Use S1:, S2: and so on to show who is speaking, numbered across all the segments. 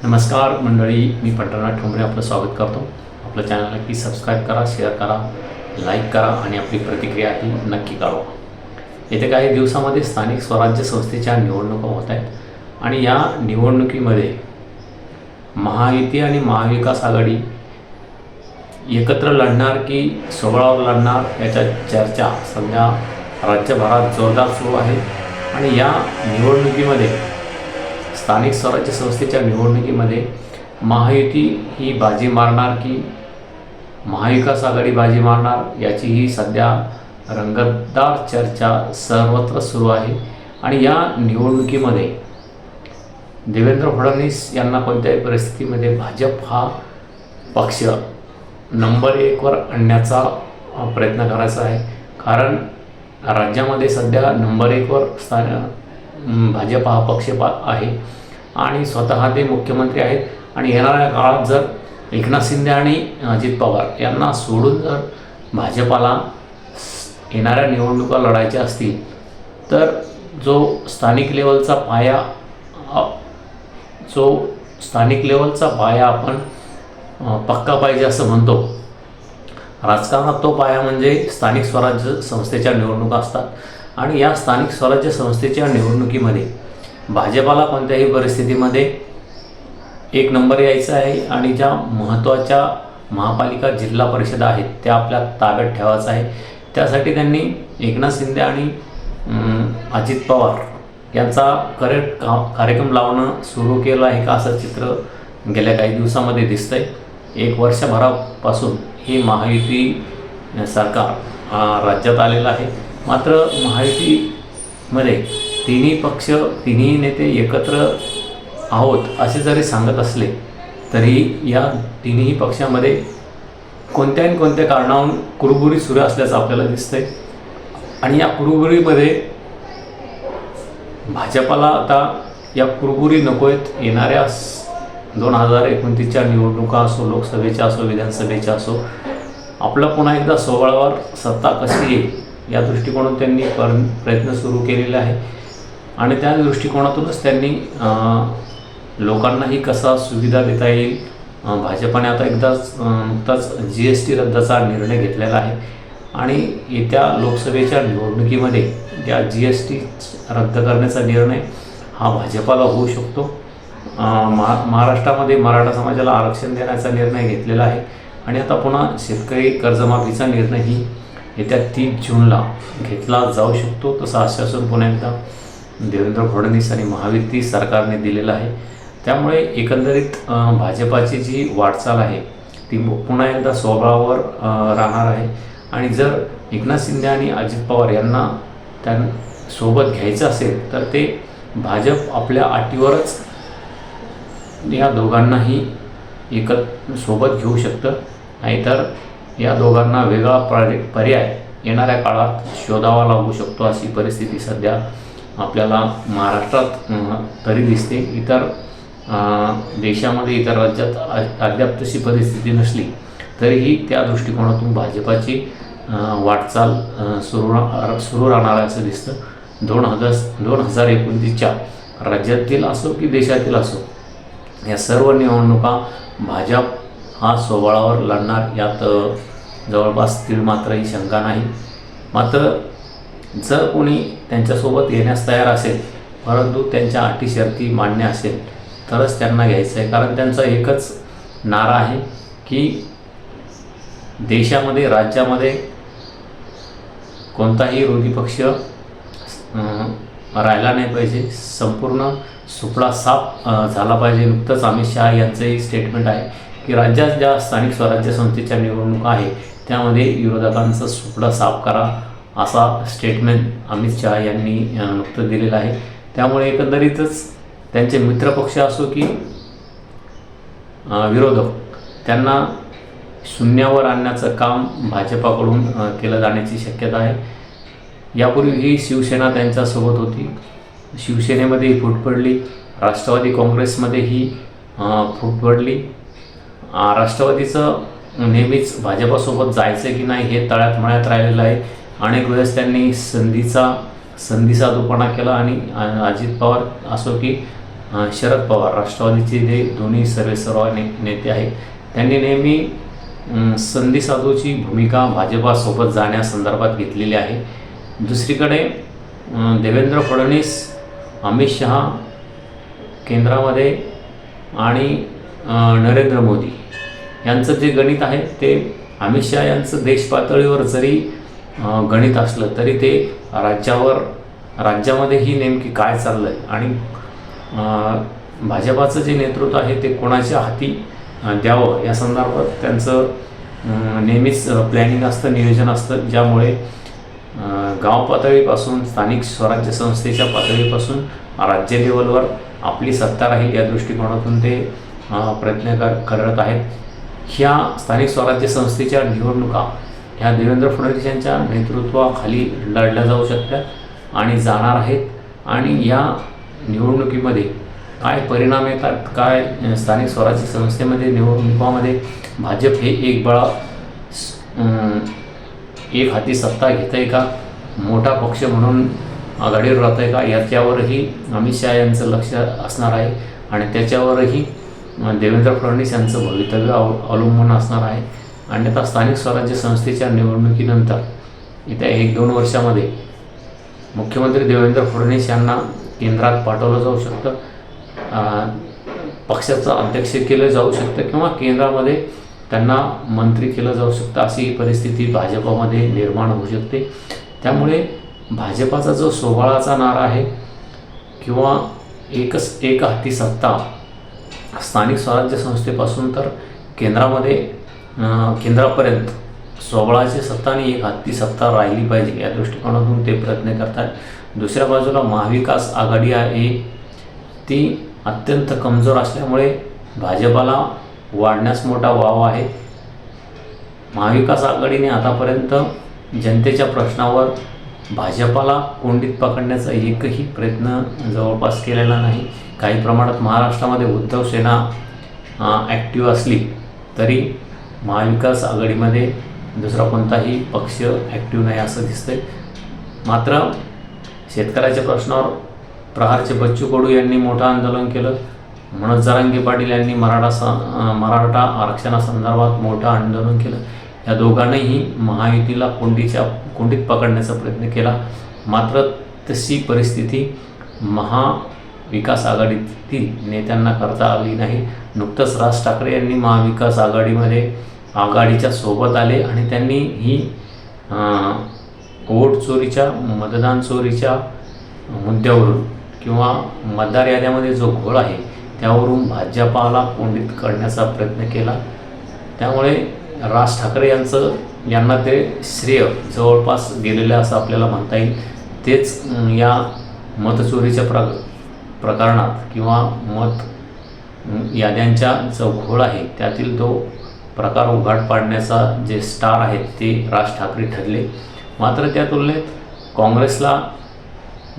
S1: नमस्कार मंडळी, मी पंढरनाथ ठोंबरे आपलं स्वागत करतो. आपलं चॅनल नक्की सबस्क्राईब करा, शेअर करा, लाईक करा आणि आपली प्रतिक्रिया ही नक्की कळवा. येत्या काही दिवसामध्ये स्थानिक स्वराज्य संस्थेच्या निवडणुका होत आहेत आणि या निवडणुकीमध्ये महायुती आणि महाविकास आघाडी एकत्र लढणार की सोबळावर लढणार याच्या चर्चा सध्या राज्यभरात जोरदार सुरू आहे. आणि या निवडणुकीमध्ये स्थानिक स्वराज्य संस्थेच्या निवडणुकीमध्ये महायुती ही बाजी मारणार की महाविकास आघाडी बाजी मारणार याचीही सध्या रंगतदार चर्चा सर्वत्र सुरू आहे. आणि या निवडणुकीमध्ये देवेंद्र फडणवीस यांना कोणत्याही परिस्थितीमध्ये भाजप हा पक्ष नंबर 1 वर आणण्याचा प्रयत्न करायचा आहे. कारण राज्यामध्ये सध्या नंबर 1 वर भाजप हा पक्ष आहे आणि स्वतः ते मुख्यमंत्री आहेत. आणि येणाऱ्या काळात जर एकनाथ शिंदे आणि अजित पवार यांना सोडून जर भाजपाला येणाऱ्या निवडणुका लढायच्या असतील तर जो स्थानिक लेवलचा पाया आपण पक्का पाहिजे असं म्हणतो. राजकारणात तो पाया म्हणजे स्थानिक स्वराज्य संस्थेच्या निवडणुका असतात. आणि या स्थानिक स्वराज्य संस्थेच्या निवडणुकीमध्ये भाजपाला कोणत्याही परिस्थितीमध्ये 1 नंबर यायचा आहे आणि ज्या महत्त्वाच्या महापालिका जिल्हा परिषदा आहेत त्या आपल्या ताब्यात ठेवायचा आहे. त्यासाठी त्यांनी एकनाथ शिंदे आणि अजित पवार यांचा कार्यक्रम लावणं सुरू केलं आहे का असं चित्र गेल्या काही दिवसामध्ये दिसतंय. 1 वर्षभरापासून हे महायुती सरकार राज्यात आलेलं आहे. मात्र महायुतीमध्ये तिन्ही नेते एकत्र आहोत असे जरी सांगत असले तरी या तिन्ही पक्षामध्ये कोणत्या कारणावरून कुरबुरी सुरू असल्याचं आपल्याला दिसतंय. आणि या कुरबुरीमध्ये भाजपाला आता या कुरबुरी नको आहेत. येणाऱ्या 2029च्या निवडणुका असो, लोकसभेच्या असो, विधानसभेच्या असो, आपलं पुन्हा एकदा सोबळावर सत्ता कशी येईल या दृष्टिकोनातून त्यांनी प्रयत्न सुरू केलेले आहे. आणि त्या दृष्टिकोनातूनच त्यांनी लोकांनाही कसा सुविधा देता येईल. भाजपाने आता नुकताच GST रद्दचा निर्णय घेतलेला आहे. आणि येत्या लोकसभेच्या निवडणुकीमध्ये या GST रद्द करण्याचा निर्णय हा भाजपाला होऊ शकतो. महाराष्ट्रामध्ये मराठा समाजाला आरक्षण देण्याचा निर्णय घेतलेला आहे. आणि आता पुन्हा शेतकरी कर्जमाफीचा निर्णयही येत्या 30 जूनला घेतला जाऊ शकतो. तसं आश्वासन पुन्हा एकदा देवेंद्र फडणवीस आणि महायुती सरकारने दिलेलं आहे. त्यामुळे एकंदरीत भाजपाची जी वाटचाल आहे ती पुन्हा एकदा सोबळावर राहणार आहे. आणि जर एकनाथ शिंदे आणि अजित पवार यांना सोबत घ्यायचं असेल तर ते भाजप आपल्या अटीवरच या दोघांनाही सोबत घेऊ शकतं. नाहीतर या दोघांना वेगळा पर्याय येणाऱ्या काळात शोधावा लागू शकतो अशी परिस्थिती सध्या आपल्याला महाराष्ट्रात तरी दिसते. इतर देशामध्ये, इतर राज्यात अद्याप तशी परिस्थिती नसली तरीही त्या दृष्टिकोनातून भाजपाची वाटचाल सुरू राहणार आहे असं दिसतं. 2029च्या राज्यातील असो की देशातील असो या सर्व निवडणुका भाजप हा सोबळावर लढणार यात जवळपास तीळ मात्रही शंका नाही. मात्र जर कोणी त्यांच्यासोबत येण्यास तयार असेल परंतु त्यांच्या अटी शर्ती मान्य असेल तरच त्यांना घ्यायचं आहे. कारण त्यांचा एकच नारा आहे की देशामध्ये, राज्यामध्ये कोणताही विरोधी पक्ष राहिला नाही पाहिजे. संपूर्ण सुपडा साफ झाला पाहिजे. नुकतंच अमित शहा यांचंही स्टेटमेंट आहे की राज्यात ज्या स्थानिक स्वराज्य संस्थेच्या निवडणुका आहे त्यामध्ये विरोधकांचा सुपडा साफ करा असा स्टेटमेंट अमित शहा यांनी नुकतं दिलेलं आहे. त्यामुळे एकंदरीतच त्यांचे मित्रपक्ष असो की विरोधक त्यांना शून्यावर आणण्याचं काम भाजपाकडून केलं जाण्याची शक्यता आहे. यापूर्वीही शिवसेना त्यांच्यासोबत होती. शिवसेनेमध्येही फूट पडली. राष्ट्रवादी काँग्रेसमध्येही फूट पडली. राष्ट्रवादीचं नेहमीच भाजपासोबत जायचं की नाही हे तळ्यात मळ्यात राहिलेलं आहे. अनेक वेळेस त्यांनी संधीसाधूपणा केला आणि अजित पवार असो की शरद पवार राष्ट्रवादीचे जे दोन्ही सर्वेसर्वा नेते आहेत त्यांनी नेहमी संधी साधूची भूमिका भाजपासोबत जाण्यासंदर्भात घेतलेली आहे. दुसरीकडे देवेंद्र फडणवीस, अमित शहा केंद्रामध्ये आणि नरेंद्र मोदी यांचं जे गणित आहे ते अमित शहा यांचं देश पातळीवर जरी गणित असलं तरी ते राज्यामध्ये ही नेमकी काय चाललं आहे आणि भाजपाचं जे नेतृत्व आहे ते कोणाच्या हाती द्यावं या संदर्भात त्यांचं नेहमीच प्लॅनिंग असतं, नियोजन असतं, ज्यामुळे गाव पातळीपासून स्थानिक स्वराज्य संस्थेच्या पातळीपासून राज्य लेवलवर आपली सत्ता राहील या दृष्टिकोनातून ते प्रयत्न करत आहेत. ह्या स्थानिक स्वराज्य संस्थेच्या निवडणुका ह्या देवेंद्र फडणवीस यांच्या नेतृत्वाखाली लढल्या जाऊ शकतात आणि जाणार आहेत. आणि या निवडणुकीमध्ये काय परिणाम येतात, काय स्थानिक स्वराज्य संस्थेमध्ये निवडणुकामध्ये भाजप हे एक हाती सत्ता घेत आहे का, मोठा पक्ष म्हणून आघाडीवर राहत आहे का, याच्यावरही अमित शहा यांचं लक्ष असणार आहे आणि त्याच्यावरही देवेंद्र फडणवीस यांचं भवितव्य अवलंबून असणार आहे. अन्यथा स्थानिक स्वराज्य संस्थेच्या निवडणुकीनंतर येत्या 1-2 वर्षामध्ये मुख्यमंत्री देवेंद्र फडणवीस यांना केंद्रात पाठवलं जाऊ शकतं, पक्षाचं अध्यक्ष केलं जाऊ शकतं किंवा केंद्रामध्ये त्यांना मंत्री केलं जाऊ शकतं. अशी परिस्थिती भाजपामध्ये निर्माण होऊ शकते. त्यामुळे भाजपाचा जो सोहळाचा नारा आहे किंवा एक हाती सत्ता स्थानिक स्वराज्य संस्थेपासून तर केंद्रापर्यंत सोहळाची सत्ता आणि एक हाती सत्ता राहिली पाहिजे या दृष्टिकोनातून ते प्रयत्न करतात. दुसऱ्या बाजूला महाविकास आघाडी आहे ती अत्यंत कमजोर असल्यामुळे भाजपाला वाढण्यास मोठा वाव आहे. महाविकास आघाडीने आतापर्यंत जनतेच्या प्रश्नावर भाजपाला कोंडीत पकडण्याचा एकही प्रयत्न जवळपास केलेला नाही. काही प्रमाणात महाराष्ट्रामध्ये उद्धव सेना ॲक्टिव्ह असली तरी महाविकास आघाडीमध्ये दुसरा कोणताही पक्ष ॲक्टिव्ह नाही असं दिसतंय. मात्र शेतकऱ्याच्या प्रश्नावर प्रहारचे बच्चू कडू यांनी मोठं आंदोलन केलं. मनोज जरांगे पाटील यांनी मराठा आरक्षणासंदर्भात मोठं आंदोलन केलं. या दोघांनीही महायुतीला कोंडीत पकडण्याचा प्रयत्न केला. मात्र तशी परिस्थिती महाविकास आघाडीतील नेत्यांना करता आली नाही. नुकतंच राज ठाकरे यांनी महाविकास आघाडीच्या सोबत आले आणि त्यांनी ही वोट चोरीच्या, मतदान चोरीच्या मुद्द्यावरून किंवा मतदार याद्यामध्ये जो घोळ आहे त्यावरून भाजपाला कोंडीत करण्याचा प्रयत्न केला. त्यामुळे राज ठाकरे यांना ते श्रेय जवळपास गेलेलं असं आपल्याला म्हणता येईल. तेच या मतचोरीच्या प्रकरणात किंवा मत याद्यांच्या जो घोळ आहे त्यातील तो प्रकार उघड पाडण्याचा जे स्टार आहेत ते राज ठाकरे ठरले. मात्र त्या तुलनेत काँग्रेसला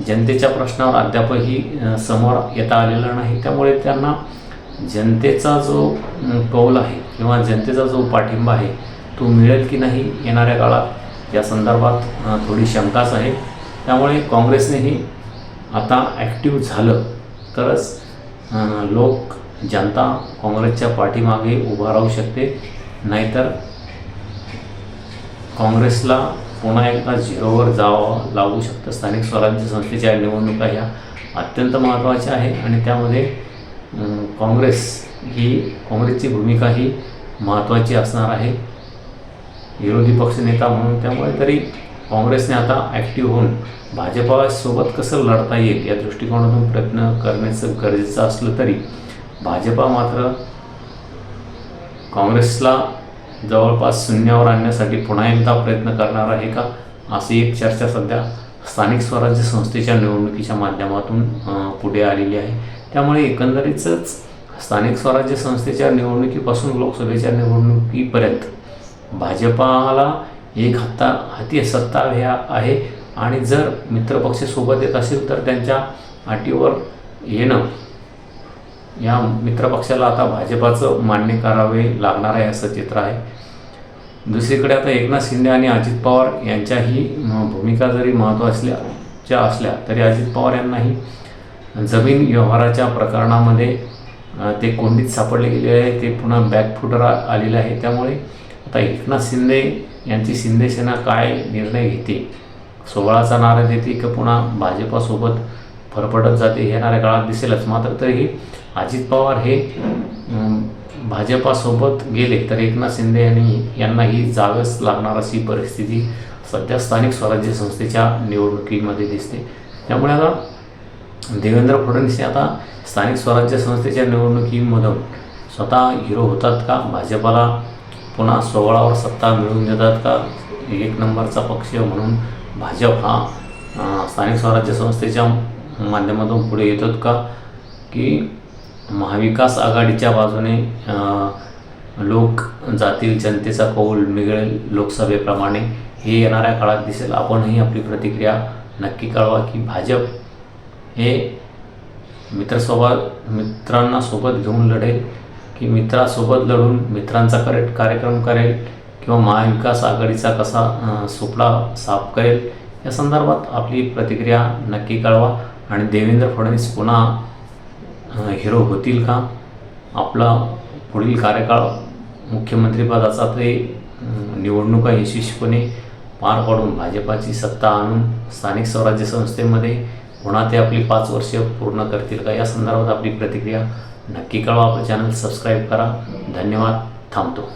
S1: जनतेच्या प्रश्नावर अद्यापही समोर येता आलेला नाही. त्यामुळे त्यांना जनतेचा जो कौल आहे किंवा जनतेचा जो पाठिंबा आहे तो मिळेल की नाही येणाऱ्या काळात या संदर्भात थोडी शंकाच आहे. त्यामुळे काँग्रेसनेही आता ॲक्टिव्ह झालं तरच जनता काँग्रेसच्या पाठीमागे उभा राहू शकते. नाहीतर काँग्रेसला पुन्हा एकदा झिरोवर जावं लागू शकतं. स्थानिक स्वराज्य संस्थेच्या निवडणुका ह्या अत्यंत महत्त्वाच्या आहेत आणि त्यामध्ये काँग्रेसची भूमिका ही महत्त्वाची असणार आहे विरोधी पक्षनेता म्हणून. त्यामुळे तरी काँग्रेसने आता ॲक्टिव्ह होऊन भाजपासोबत कसं लढता येईल या दृष्टिकोनातून प्रयत्न करण्याचं गरजेचं असलं तरी भाजपा मात्र काँग्रेसला जवळपास शून्यावर आणण्यासाठी पुन्हा एकदा प्रयत्न करणार आहे का, अशी एक चर्चा सध्या स्थानिक स्वराज्य संस्थेच्या निवडणुकीच्या माध्यमातून पुढे आलेली आहे. त्यामुळे एकंदरीतच स्थानिक स्वराज्य संस्थेच्या निवडणुकीपासून लोकसभेच्या निवडणुकीपर्यंत भाजपाला एक हाती सत्ता आहे आणि जर मित्रपक्ष सोबत येत असेल तर त्यांच्या अटीवर येणं या मित्रपक्षाला आता भाजपाचं मान्य करावे लागणार आहे असं चित्र आहे. दुसरीकडे आता एकनाथ शिंदे आणि अजित पवार यांच्याही भूमिका जरी महत्त्वाच्या असल्या तरी अजित पवार यांनाही जमीन व्यवहाराच्या प्रकरणामध्ये ते कोंडीत सापडले गेले आहे, ते पुन्हा बॅकफुटर आलेलं आहे. त्यामुळे आता एकनाथ शिंदे यांची शिंदे सेना काय निर्णय घेते, 16चा नारा देते की पुन्हा भाजपासोबत फरफटत जाते, हे येणाऱ्या काळात दिसेलच. मात्र तरीही अजित पवार हे भाजपासोबत गेले तर एकनाथ शिंदे यांनाही जावंच लागणार अशी परिस्थिती सध्या स्थानिक स्वराज्य संस्थेच्या निवडणुकीमध्ये दिसते. त्यामुळे आता देवेंद्र फडणवीस आता स्थानिक स्वराज्य संस्थेच्या निवडणुकीमधून स्वतः हिरो होतात का, भाजपाला पुन्हा 16वर सत्ता मिळवून देतात का, एक नंबरचा पक्ष म्हणून भाजप हा स्थानिक स्वराज्य संस्थेच्या माध्यमातून पुढे येतात का, की महाविकास आघाडीच्या बाजूने लोक जातील, जनतेचा कौल मिळेल लोकसभेप्रमाणे, हे येणाऱ्या काळात दिसेल. आपणही आपली प्रतिक्रिया नक्की कळवा की भाजप हे मित्रांना सोबत घेऊन लढेल की मित्रासोबत लढून मित्रांचा कार्यक्रम करेल किंवा महाविकास आघाडीचा कसा सुपडा साफ करेल, या संदर्भात आपली प्रतिक्रिया नक्की कळवा. आणि देवेंद्र फडणवीस पुन्हा हिरो होतील का, आपला पुढील कार्यकाळ मुख्यमंत्रीपदाचा ते निवडणुका यशस्वीपणे पार पाडून भाजपाची सत्ता आणून स्थानिक स्वराज्य संस्थेमध्ये पुन्हा ते आपली 5 वर्षे पूर्ण करतील का, या संदर्भात आपली प्रतिक्रिया नक्की कळवा. आपलं चॅनल सबस्क्राईब करा. धन्यवाद. थांबतो.